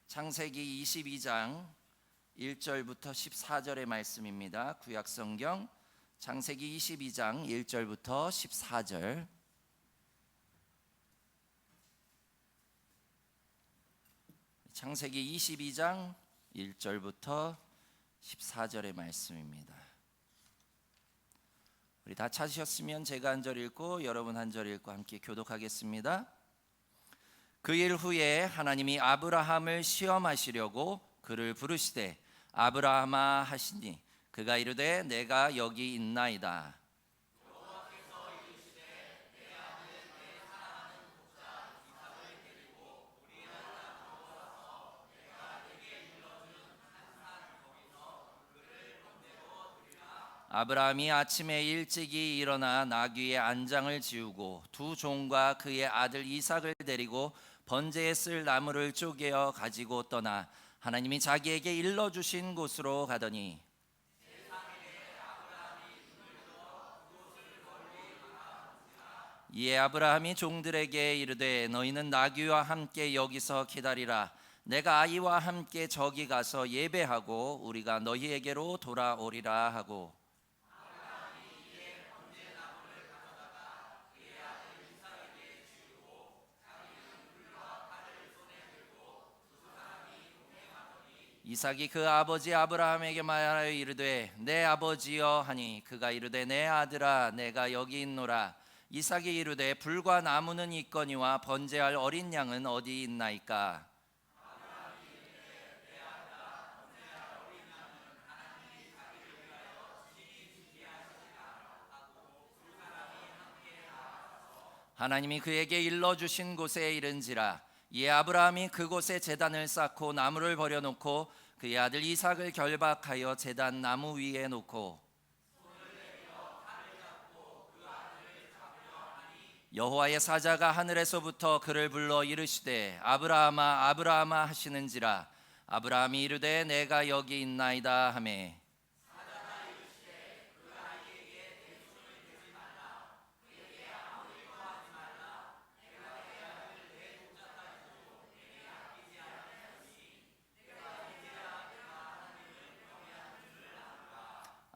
창세기 22장 1절부터 14절의 말씀입니다. 구약성경 창세기 22장 1절부터 14절. 창세기 22장 1절부터 14절의 말씀입니다. 우리 다 찾으셨으면 제가 한 절 읽고 여러분 한 절 읽고 함께 교독하겠습니다. 그 일 후에 하나님이 아브라함을 시험하시려고 그를 부르시되 아브라함아 하시니 그가 이르되 내가 여기 있나이다. 아브라함이 아침에 일찍이 일어나 나귀의 안장을 지우고 두 종과 그의 아들 이삭을 데리고 번제에 쓸 나무를 쪼개어 가지고 떠나 하나님이 자기에게 일러주신 곳으로 가더니 이에 아브라함이 종들에게 이르되 너희는 나귀와 함께 여기서 기다리라. 내가 아이와 함께 저기 가서 예배하고 우리가 너희에게로 돌아오리라 하고 이삭이 그 아버지 아브라함에게 말하여 이르되 내 아버지여 하니 그가 이르되 내 아들아 내가 여기 있노라. 이삭이 이르되 불과 나무는 있거니와 번제할 어린 양은 어디 있나이까. 하나님이 그에게 일러주신 곳에 이른지라. 이에 아브라함이 그곳에 제단을 쌓고 나무를 버려놓고 그의 아들 이삭을 결박하여 제단 나무 위에 놓고 여호와의 사자가 하늘에서부터 그를 불러 이르시되 아브라함아 아브라함아 하시는지라. 아브라함이 이르되 내가 여기 있나이다 하매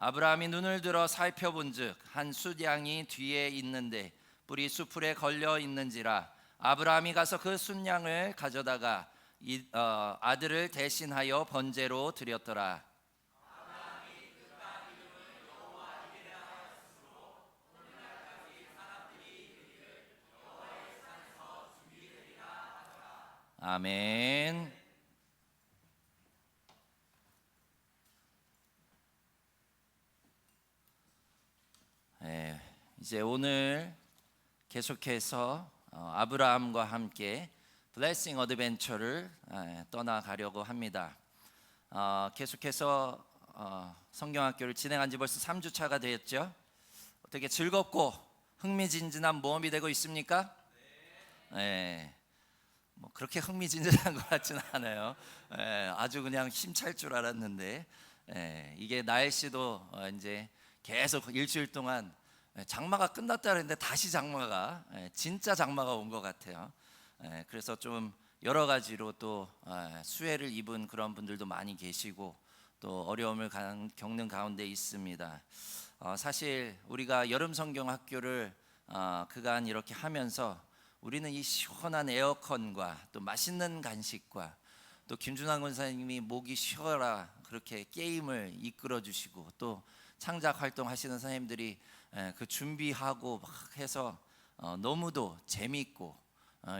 아브라함이 눈을 들어 살펴본즉 한 숫양이 뒤에 있는데 뿔이 수풀에 걸려 있는지라. 아브라함이 가서 그 숫양을 가져다가 아들을 대신하여 번제로 드렸더라. 아멘. 이제 오늘 계속해서 아브라함과 함께 블레싱 어드벤처를 떠나가려고 합니다. 계속해서 성경학교를 진행한 지 벌써 3주차가 되었죠. 어떻게 즐겁고 흥미진진한 모험이 되고 있습니까? 네. 뭐 그렇게 흥미진진한 것 같지는 않아요. 아주 그냥 힘찰 줄 알았는데 이게 날씨도 이제 계속 일주일 동안 장마가 끝났다 그랬는데 다시 장마가 진짜 장마가 온 것 같아요. 그래서 좀 여러 가지로 또 수해를 입은 그런 분들도 많이 계시고 또 어려움을 겪는 가운데 있습니다. 사실 우리가 여름 성경 학교를 그간 이렇게 하면서 우리는 이 시원한 에어컨과 또 맛있는 간식과 또 김준환 권사님이 목이 쉬어라 그렇게 게임을 이끌어 주시고 또 창작 활동하시는 선생님들이 그 준비하고 막 해서 너무도 재미있고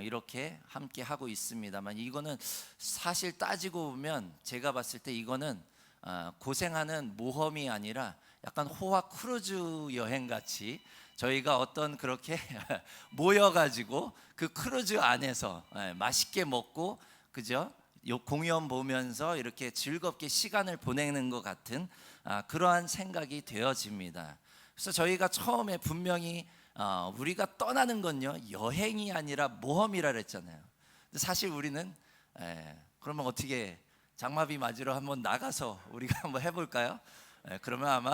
이렇게 함께 하고 있습니다만 이거는 사실 따지고 보면 제가 봤을 때 이거는 고생하는 모험이 아니라 약간 호화 크루즈 여행 같이 저희가 어떤 그렇게 모여가지고 그 크루즈 안에서 맛있게 먹고 그죠? 공연 보면서 이렇게 즐겁게 시간을 보내는 것 같은 그러한 생각이 되어집니다. 그래서 저희가 처음에 분명히 우리가 떠나는 건요 여행이 아니라 모험이라 그랬잖아요. 근데 사실 우리는 그러면 어떻게 장마비 맞으러 한번 나가서 우리가 한번 해볼까요? 그러면 아마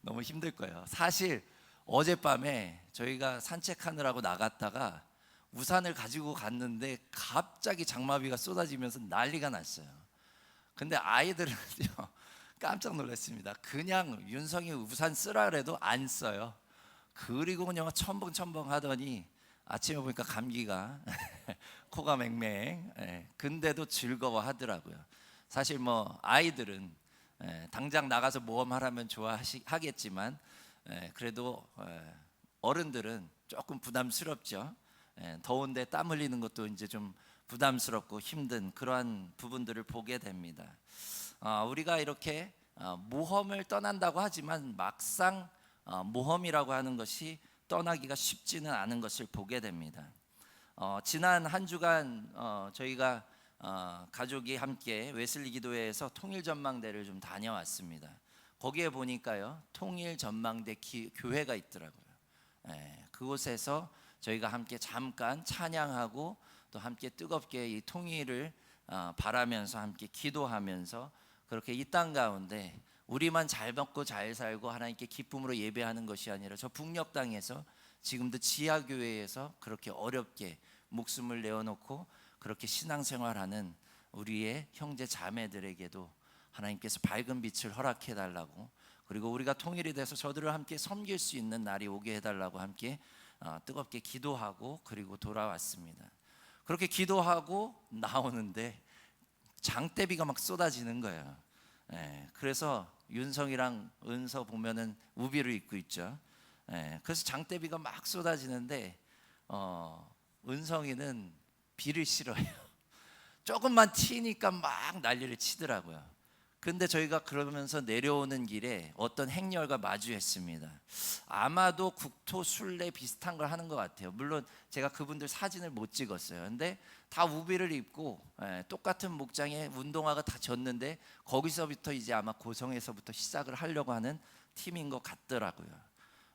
너무 힘들 거예요. 사실 어젯밤에 저희가 산책하느라고 나갔다가 우산을 가지고 갔는데 갑자기 장마비가 쏟아지면서 난리가 났어요. 근데 아이들은요 깜짝 놀랐습니다. 그냥 윤성이 우산 쓰라 그래도 안 써요. 그리고 그냥 첨벙첨벙 하더니 아침에 보니까 감기가 코가 맹맹. 근데도 즐거워하더라고요. 사실 뭐 아이들은 당장 나가서 모험하라면 좋아하겠지만 그래도 어른들은 조금 부담스럽죠. 더운데 땀 흘리는 것도 이제 좀 부담스럽고 힘든 그러한 부분들을 보게 됩니다. 우리가 이렇게 모험을 떠난다고 하지만 막상 모험이라고 하는 것이 떠나기가 쉽지는 않은 것을 보게 됩니다. 지난 한 주간 저희가 가족이 함께 웨슬리 기도회에서 통일전망대를 좀 다녀왔습니다. 거기에 보니까요 통일전망대 교회가 있더라고요. 그곳에서 저희가 함께 잠깐 찬양하고 또 함께 뜨겁게 이 통일을 바라면서 함께 기도하면서 그렇게 이 땅 가운데 우리만 잘 먹고 잘 살고 하나님께 기쁨으로 예배하는 것이 아니라 저 북녘 땅에서 지금도 지하교회에서 그렇게 어렵게 목숨을 내어놓고 그렇게 신앙생활하는 우리의 형제 자매들에게도 하나님께서 밝은 빛을 허락해 달라고, 그리고 우리가 통일이 돼서 저들을 함께 섬길 수 있는 날이 오게 해달라고 함께 뜨겁게 기도하고 그리고 돌아왔습니다. 그렇게 기도하고 나오는데 장대비가 막 쏟아지는 거예요. 그래서 윤성이랑 은서 보면은 우비를 입고 있죠. 그래서 장대비가 막 쏟아지는데 은성이는 비를 싫어해요. 조금만 튀니까 막 난리를 치더라고요. 근데 저희가 그러면서 내려오는 길에 어떤 행렬과 마주했습니다. 아마도 국토 순례 비슷한 걸 하는 것 같아요. 물론 제가 그분들 사진을 못 찍었어요. 근데 다 우비를 입고 똑같은 목장에 운동화가 다 졌는데 거기서부터 이제 아마 고성에서부터 시작을 하려고 하는 팀인 것 같더라고요.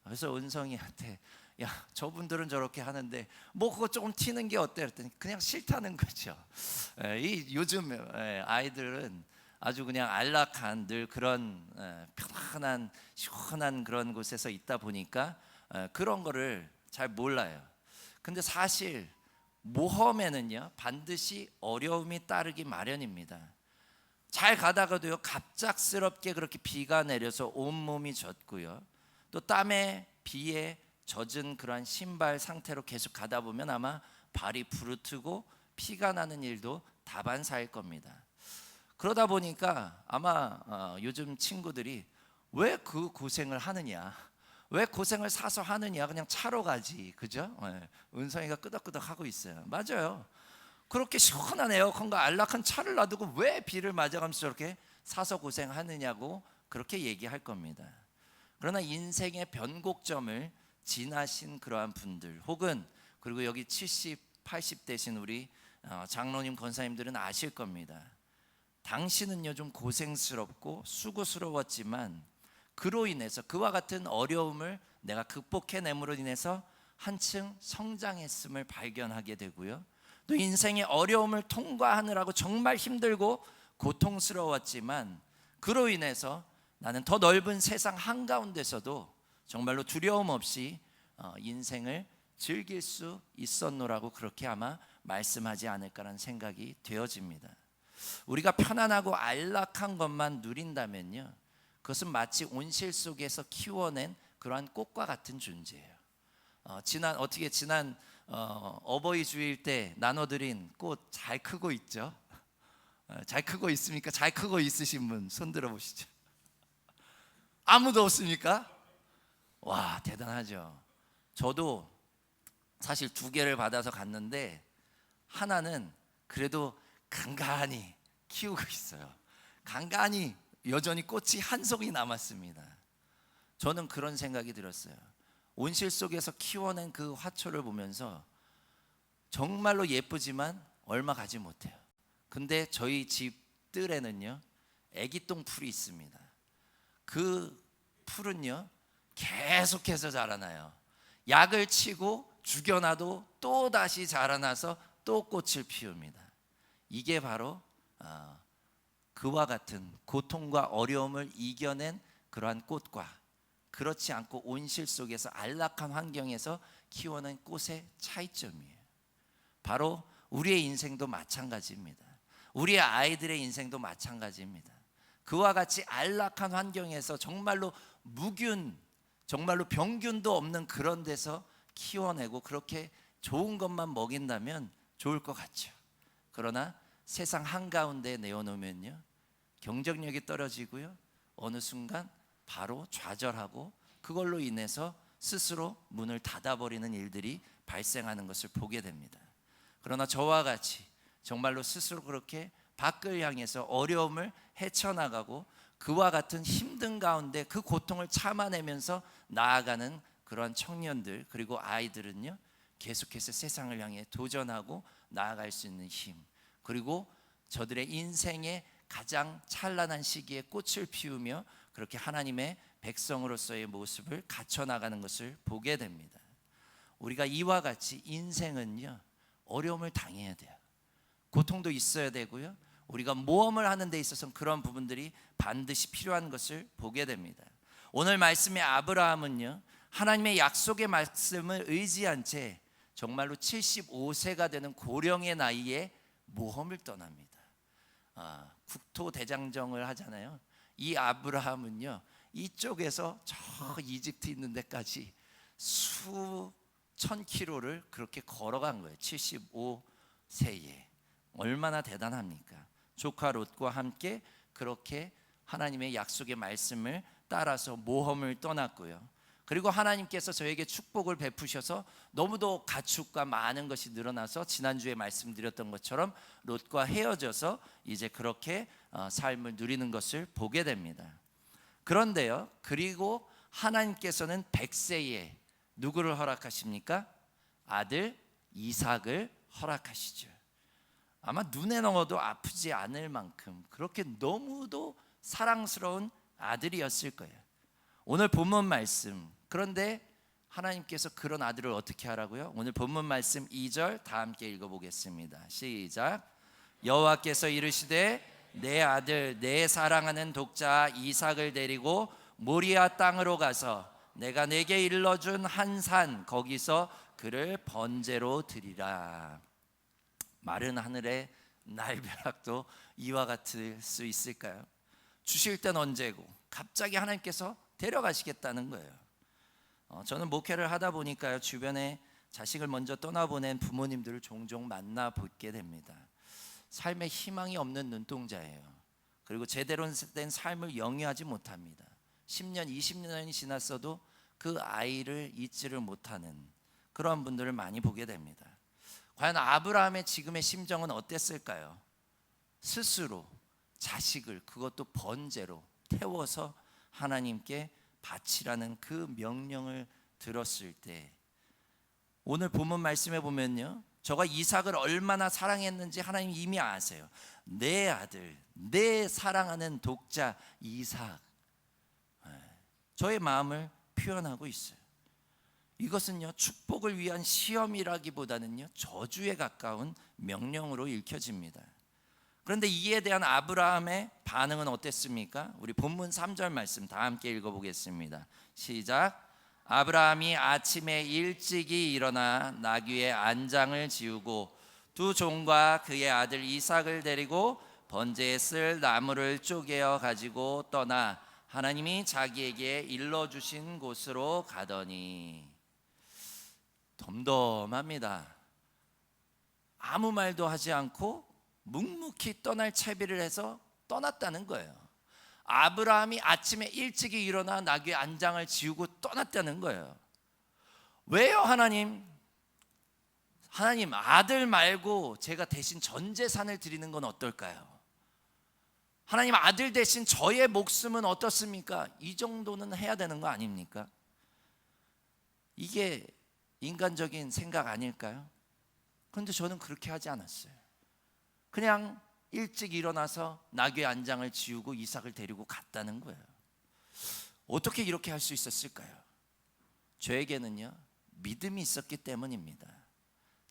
그래서 은성이한테 야 저분들은 저렇게 하는데 뭐 그거 조금 튀는 게 어때? 그랬더니 그냥 싫다는 거죠. 이 요즘 아이들은 아주 그냥 안락한 늘 그런 편안한 시원한 그런 곳에서 있다 보니까 그런 거를 잘 몰라요. 근데 사실 모험에는요 반드시 어려움이 따르기 마련입니다. 잘 가다가도요 갑작스럽게 그렇게 비가 내려서 온몸이 젖고요, 또 땀에 비에 젖은 그러한 신발 상태로 계속 가다 보면 아마 발이 부르트고 피가 나는 일도 다반사일 겁니다. 그러다 보니까 아마 요즘 친구들이 왜 그 고생을 하느냐, 왜 고생을 사서 하느냐, 그냥 차로 가지, 그죠? 은성이가 끄덕끄덕 하고 있어요. 맞아요. 그렇게 시원한 에어컨과 안락한 차를 놔두고 왜 비를 맞아가면서 저렇게 사서 고생하느냐고 그렇게 얘기할 겁니다. 그러나 인생의 변곡점을 지나신 그러한 분들, 혹은 그리고 여기 70, 80 되신 우리 장로님 권사님들은 아실 겁니다. 당신은요 좀 고생스럽고 수고스러웠지만 그로 인해서 그와 같은 어려움을 내가 극복해냄으로 인해서 한층 성장했음을 발견하게 되고요, 또 인생의 어려움을 통과하느라고 정말 힘들고 고통스러웠지만 그로 인해서 나는 더 넓은 세상 한가운데서도 정말로 두려움 없이 인생을 즐길 수 있었노라고 그렇게 아마 말씀하지 않을까라는 생각이 되어집니다. 우리가 편안하고 안락한 것만 누린다면요 그것은 마치 온실 속에서 키워낸 그러한 꽃과 같은 존재예요. 지난 어버이 주일 때 나눠드린 꽃 잘 크고 있죠? 잘 크고 있습니까? 잘 크고 있으신 분 손 들어 보시죠. 아무도 없습니까? 와 대단하죠. 저도 사실 2개를 받아서 갔는데 하나는 그래도 간간히 키우고 있어요. 간간히 여전히 꽃이 한 송이 남았습니다. 저는 그런 생각이 들었어요. 온실 속에서 키워낸 그 화초를 보면서 정말로 예쁘지만 얼마 가지 못해요. 근데 저희 집 뜰에는요 애기똥 풀이 있습니다. 그 풀은요 계속해서 자라나요. 약을 치고 죽여놔도 또 다시 자라나서 또 꽃을 피웁니다. 이게 바로 그와 같은 고통과 어려움을 이겨낸 그러한 꽃과 그렇지 않고 온실 속에서 안락한 환경에서 키워낸 꽃의 차이점이에요. 바로 우리의 인생도 마찬가지입니다. 우리의 아이들의 인생도 마찬가지입니다. 그와 같이 안락한 환경에서 정말로 무균, 정말로 병균도 없는 그런 데서 키워내고 그렇게 좋은 것만 먹인다면 좋을 것 같죠. 그러나 세상 한가운데 내어놓으면요, 경쟁력이 떨어지고요, 어느 순간 바로 좌절하고 그걸로 인해서 스스로 문을 닫아버리는 일들이 발생하는 것을 보게 됩니다. 그러나 저와 같이 정말로 스스로 그렇게 밖을 향해서 어려움을 헤쳐나가고 그와 같은 힘든 가운데 그 고통을 참아내면서 나아가는 그런 청년들, 그리고 아이들은요, 계속해서 세상을 향해 도전하고 나아갈 수 있는 힘, 그리고 저들의 인생의 가장 찬란한 시기에 꽃을 피우며 그렇게 하나님의 백성으로서의 모습을 갖춰나가는 것을 보게 됩니다. 우리가 이와 같이 인생은요, 어려움을 당해야 돼요. 고통도 있어야 되고요, 우리가 모험을 하는 데 있어서는 그런 부분들이 반드시 필요한 것을 보게 됩니다. 오늘 말씀의 아브라함은요, 하나님의 약속의 말씀을 의지한 채 정말로 75세가 되는 고령의 나이에 모험을 떠납니다. 국토대장정을 하잖아요. 이 아브라함은요, 이쪽에서 저 이집트 있는 데까지 수천 킬로를 그렇게 걸어간 거예요. 75세에. 얼마나 대단합니까? 조카 롯과 함께 그렇게 하나님의 약속의 말씀을 따라서 모험을 떠났고요. 그리고 하나님께서 저에게 축복을 베푸셔서 너무도 가축과 많은 것이 늘어나서 지난주에 말씀드렸던 것처럼 롯과 헤어져서 이제 그렇게 삶을 누리는 것을 보게 됩니다. 그런데요, 그리고 하나님께서는 100세에 누구를 허락하십니까? 아들 이삭을 허락하시죠. 아마 눈에 넣어도 아프지 않을 만큼 그렇게 너무도 사랑스러운 아들이었을 거예요. 오늘 본문 말씀, 그런데 하나님께서 그런 아들을 어떻게 하라고요? 오늘 본문 말씀 2절 다 함께 읽어보겠습니다. 시작. 여호와께서 이르시되 내 아들 내 사랑하는 독자 이삭을 데리고 모리아 땅으로 가서 내가 내게 일러준 한 산 거기서 그를 번제로 드리라. 마른 하늘의 날벼락도 이와 같을 수 있을까요? 주실 땐 언제고 갑자기 하나님께서 데려가시겠다는 거예요. 저는 목회를 하다 보니까요, 주변에 자식을 먼저 떠나보낸 부모님들을 종종 만나보게 됩니다. 삶에 희망이 없는 눈동자예요. 그리고 제대로 된 삶을 영위하지 못합니다. 10년, 20년이 지났어도 그 아이를 잊지를 못하는 그런 분들을 많이 보게 됩니다. 과연 아브라함의 지금의 심정은 어땠을까요? 스스로 자식을, 그것도 번제로 태워서 하나님께 바치라는 그 명령을 들었을 때, 오늘 본문 말씀에 보면요, 저가 이삭을 얼마나 사랑했는지 하나님 이미 아세요. 내 아들, 내 사랑하는 독자 이삭, 저의 마음을 표현하고 있어요. 이것은요, 축복을 위한 시험이라기보다는요, 저주에 가까운 명령으로 읽혀집니다. 그런데 이에 대한 아브라함의 반응은 어땠습니까? 우리 본문 3절 말씀 다 함께 읽어보겠습니다. 시작. 아브라함이 아침에 일찍이 일어나 나귀의 안장을 지우고 두 종과 그의 아들 이삭을 데리고 번제에 쓸 나무를 쪼개어 가지고 떠나 하나님이 자기에게 일러주신 곳으로 가더니. 덤덤합니다. 아무 말도 하지 않고 묵묵히 떠날 채비를 해서 떠났다는 거예요. 아브라함이 아침에 일찍이 일어나 나귀의 안장을 지우고 떠났다는 거예요. 왜요, 하나님? 하나님, 아들 말고 제가 대신 전 재산을 드리는 건 어떨까요? 하나님, 아들 대신 저의 목숨은 어떻습니까? 이 정도는 해야 되는 거 아닙니까? 이게 인간적인 생각 아닐까요? 그런데 저는 그렇게 하지 않았어요. 그냥 일찍 일어나서 나귀의 안장을 지우고 이삭을 데리고 갔다는 거예요. 어떻게 이렇게 할 수 있었을까요? 저에게는요, 믿음이 있었기 때문입니다.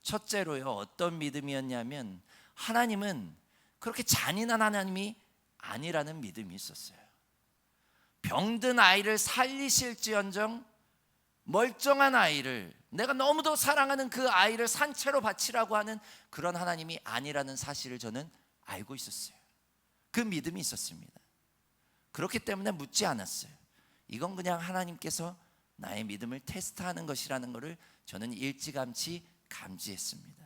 첫째로요, 어떤 믿음이었냐면 하나님은 그렇게 잔인한 하나님이 아니라는 믿음이 있었어요. 병든 아이를 살리실지언정 멀쩡한 아이를, 내가 너무도 사랑하는 그 아이를 산채로 바치라고 하는 그런 하나님이 아니라는 사실을 저는 알고 있었어요. 그 믿음이 있었습니다. 그렇기 때문에 묻지 않았어요. 이건 그냥 하나님께서 나의 믿음을 테스트하는 것이라는 것을 저는 일찌감치 감지했습니다.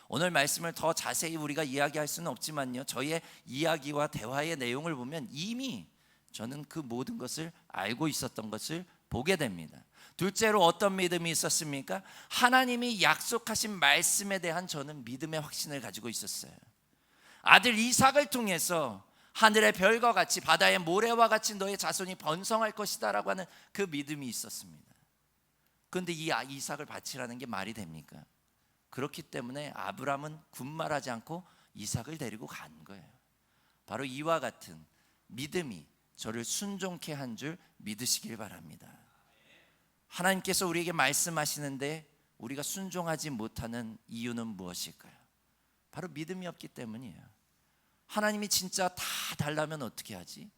오늘 말씀을 더 자세히 우리가 이야기할 수는 없지만요, 저희의 이야기와 대화의 내용을 보면 이미 저는 그 모든 것을 알고 있었던 것을 보게 됩니다. 둘째로 어떤 믿음이 있었습니까? 하나님이 약속하신 말씀에 대한 저는 믿음의 확신을 가지고 있었어요. 아들 이삭을 통해서 하늘의 별과 같이 바다의 모래와 같이 너의 자손이 번성할 것이다 라고 하는 그 믿음이 있었습니다. 그런데 이 이삭을 바치라는 게 말이 됩니까? 그렇기 때문에 아브라함은 군말하지 않고 이삭을 데리고 간 거예요. 바로 이와 같은 믿음이 저를 순종케 한 줄 믿으시길 바랍니다. 하나님께서 우리에게 말씀하시는데 우리가 순종하지 못하는 이유는 무엇일까요? 바로 믿음이 없기 때문이에요. 하나님이 진짜 다 달라면 어떻게 하지?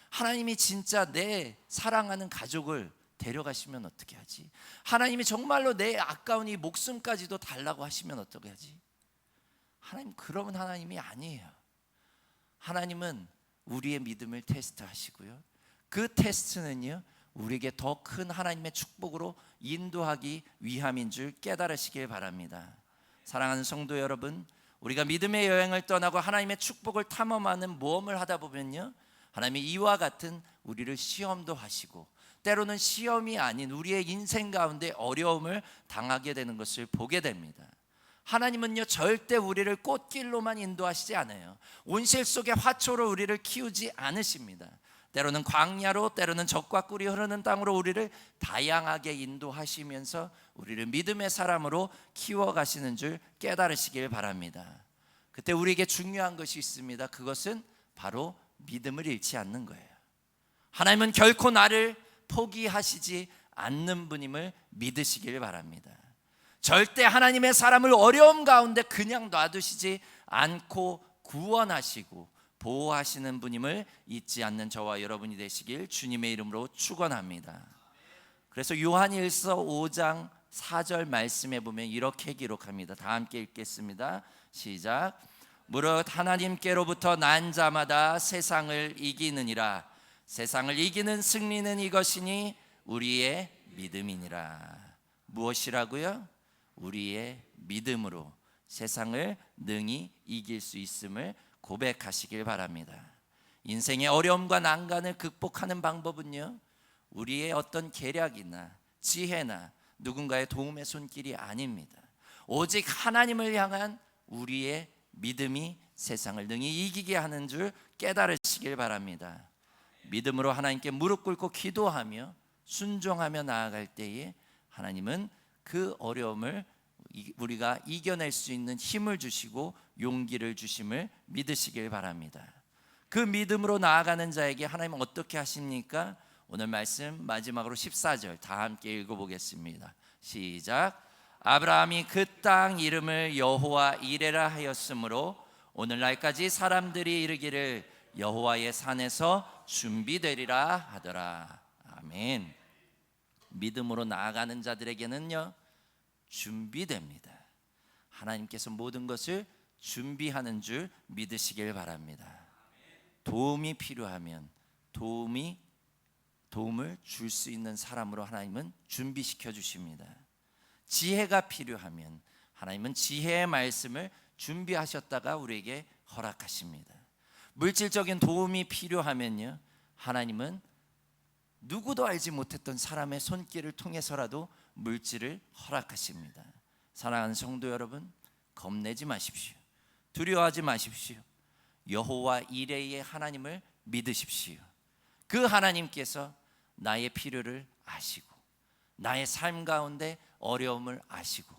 하나님이 진짜 내 사랑하는 가족을 데려가시면 어떻게 하지? 하나님이 정말로 내 아까운 이 목숨까지도 달라고 하시면 어떻게 하지? 하나님, 그런 하나님이 아니에요. 하나님은 우리의 믿음을 테스트하시고요, 그 테스트는요 우리에게 더 큰 하나님의 축복으로 인도하기 위함인 줄 깨달으시길 바랍니다. 사랑하는 성도 여러분, 우리가 믿음의 여행을 떠나고 하나님의 축복을 탐험하는 모험을 하다 보면요, 하나님이 이와 같은 우리를 시험도 하시고 때로는 시험이 아닌 우리의 인생 가운데 어려움을 당하게 되는 것을 보게 됩니다. 하나님은요 절대 우리를 꽃길로만 인도하시지 않아요. 온실 속의 화초로 우리를 키우지 않으십니다. 때로는 광야로, 때로는 젖과 꿀이 흐르는 땅으로 우리를 다양하게 인도하시면서 우리를 믿음의 사람으로 키워가시는 줄 깨달으시길 바랍니다. 그때 우리에게 중요한 것이 있습니다. 그것은 바로 믿음을 잃지 않는 거예요. 하나님은 결코 나를 포기하시지 않는 분임을 믿으시길 바랍니다. 절대 하나님의 사람을 어려움 가운데 그냥 놔두시지 않고 구원하시고 보호하시는 분임을 잊지 않는 저와 여러분이 되시길 주님의 이름으로 축원합니다. 그래서 요한일서 5장 4절 말씀에 보면 이렇게 기록합니다. 다 함께 읽겠습니다. 시작. 무릇 하나님께로부터 난 자마다 세상을 이기느니라. 세상을 이기는 승리는 이것이니 우리의 믿음이니라. 무엇이라고요? 우리의 믿음으로 세상을 능히 이길 수 있음을 고백하시길 바랍니다. 인생의 어려움과 난간을 극복하는 방법은요, 우리의 어떤 계략이나 지혜나 누군가의 도움의 손길이 아닙니다. 오직 하나님을 향한 우리의 믿음이 세상을 능히 이기게 하는 줄 깨달으시길 바랍니다. 믿음으로 하나님께 무릎 꿇고 기도하며 순종하며 나아갈 때에 하나님은 그 어려움을 우리가 이겨낼 수 있는 힘을 주시고 용기를 주심을 믿으시길 바랍니다. 그 믿음으로 나아가는 자에게 하나님은 어떻게 하십니까? 오늘 말씀 마지막으로 14절 다 함께 읽어보겠습니다. 시작. 아브라함이 그 땅 이름을 여호와 이레라 하였으므로 오늘날까지 사람들이 이르기를 여호와의 산에서 준비되리라 하더라. 아멘. 믿음으로 나아가는 자들에게는요 준비됩니다. 하나님께서 모든 것을 준비하는 줄 믿으시길 바랍니다. 도움이 필요하면 도움을 줄 수 있는 사람으로 하나님은 준비시켜 주십니다. 지혜가 필요하면 하나님은 지혜의 말씀을 준비하셨다가 우리에게 허락하십니다. 물질적인 도움이 필요하면요 하나님은 누구도 알지 못했던 사람의 손길을 통해서라도 물질을 허락하십니다. 사랑하는 성도 여러분, 겁내지 마십시오. 두려워하지 마십시오. 여호와 이레의 하나님을 믿으십시오. 그 하나님께서 나의 필요를 아시고 나의 삶 가운데 어려움을 아시고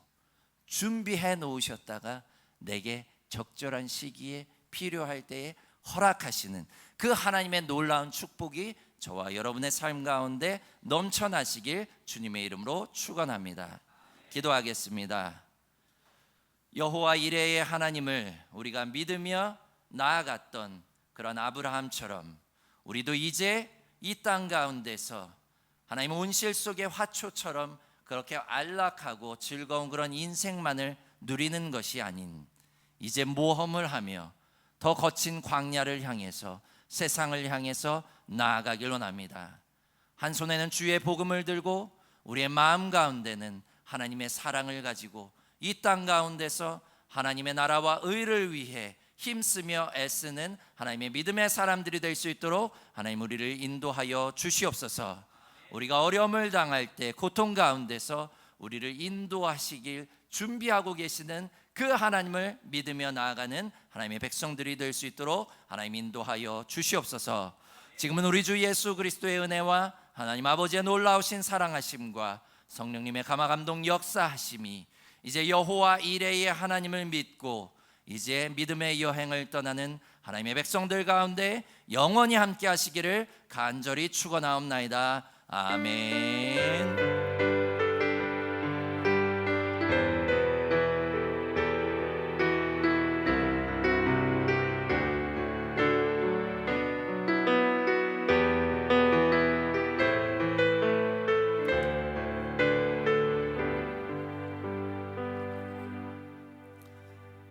준비해 놓으셨다가 내게 적절한 시기에 필요할 때에 허락하시는 그 하나님의 놀라운 축복이 저와 여러분의 삶 가운데 넘쳐나시길 주님의 이름으로 축원합니다. 기도하겠습니다. 여호와 이레의 하나님을 우리가 믿으며 나아갔던 그런 아브라함처럼 우리도 이제 이 땅 가운데서 하나님 온실 속의 화초처럼 그렇게 안락하고 즐거운 그런 인생만을 누리는 것이 아닌 이제 모험을 하며 더 거친 광야를 향해서 세상을 향해서 나아가길 원합니다. 한 손에는 주의 복음을 들고 우리의 마음 가운데는 하나님의 사랑을 가지고 이 땅 가운데서 하나님의 나라와 의를 위해 힘쓰며 애쓰는 하나님의 믿음의 사람들이 될 수 있도록 하나님 우리를 인도하여 주시옵소서. 우리가 어려움을 당할 때 고통 가운데서 우리를 인도하시길 준비하고 계시는 그 하나님을 믿으며 나아가는 하나님의 백성들이 될 수 있도록 하나님 인도하여 주시옵소서. 지금은 우리 주 예수 그리스도의 은혜와 하나님 아버지의 놀라우신 사랑하심과 성령님의 감화감동 역사하심이 이제 여호와 이레의 하나님을 믿고 이제 믿음의 여행을 떠나는 하나님의 백성들 가운데 영원히 함께 하시기를 간절히 축원하옵나이다. 아멘.